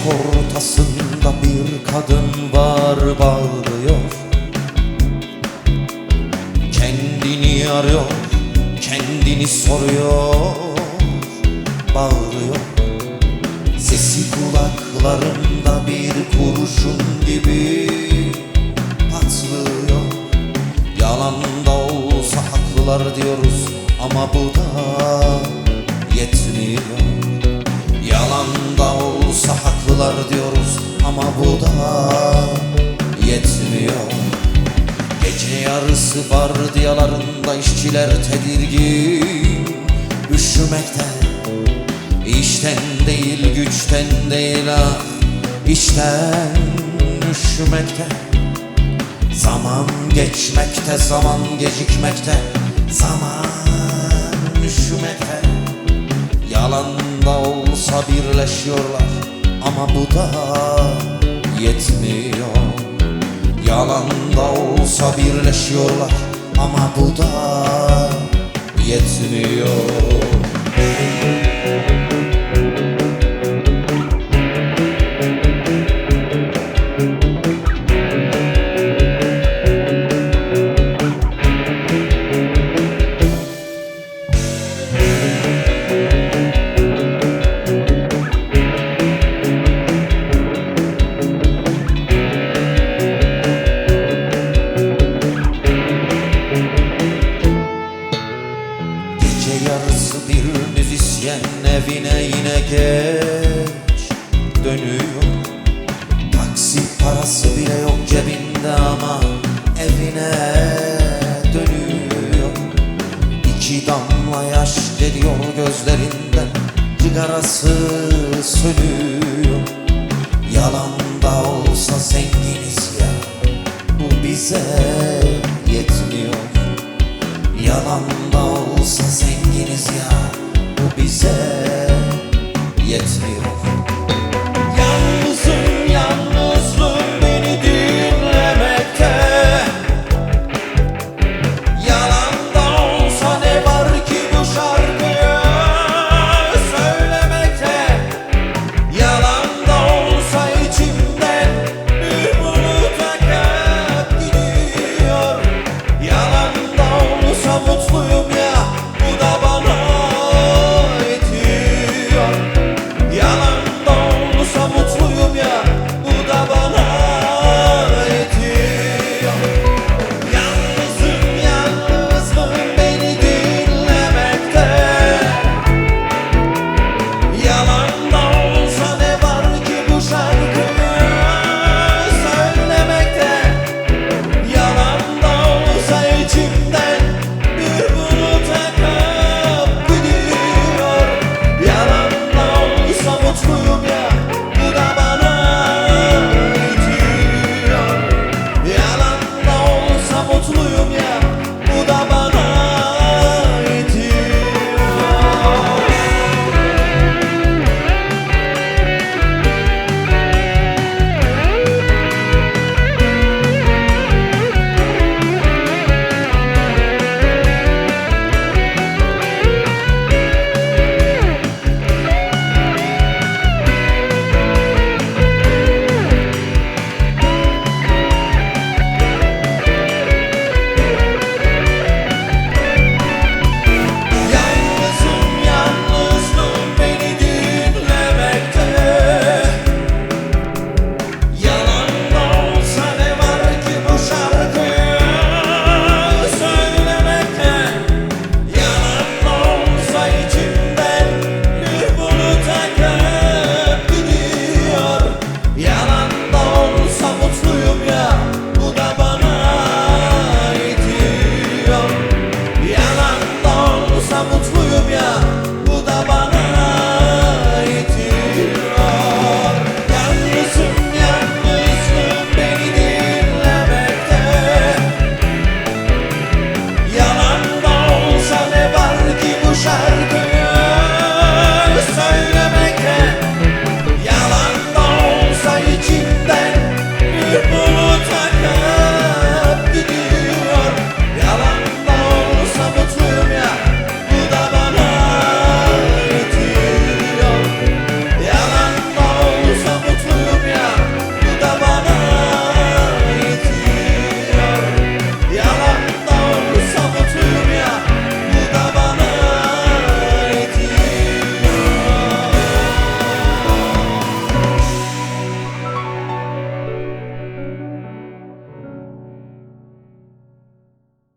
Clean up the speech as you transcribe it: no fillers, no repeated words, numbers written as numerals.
Ortasında bir kadın var, bağırıyor. Kendini arıyor, kendini soruyor, bağırıyor. Sesi kulaklarımda bir kurşun gibi patlıyor. Yalan da olsa haklılar diyoruz ama bu da yetmiyor. Yalan da olsa haklılar diyoruz ama bu da yetmiyor. Gece yarısı vardiyalarında işçiler tedirgin, üşümekte. İşten değil, güçten değil, ah işten üşümekte. Zaman geçmekte, zaman gecikmekte, zaman üşümekte. Yalan da olsa birleşiyorlar ama bu da yetmiyor. Yalan da olsa birleşiyorlar ama bu da yetmiyor. Yarısı bir müzisyen evine yine geç dönüyor. Taksi parası bile yok cebinde ama evine dönüyor. 2 damla yaş geliyor gözlerinden, cigarası sönüyor. Yalan da olsa zenginiz ya, bu bize yetmiyor. Yalan da olsa zenginiz ya, bu bize yetmiyor.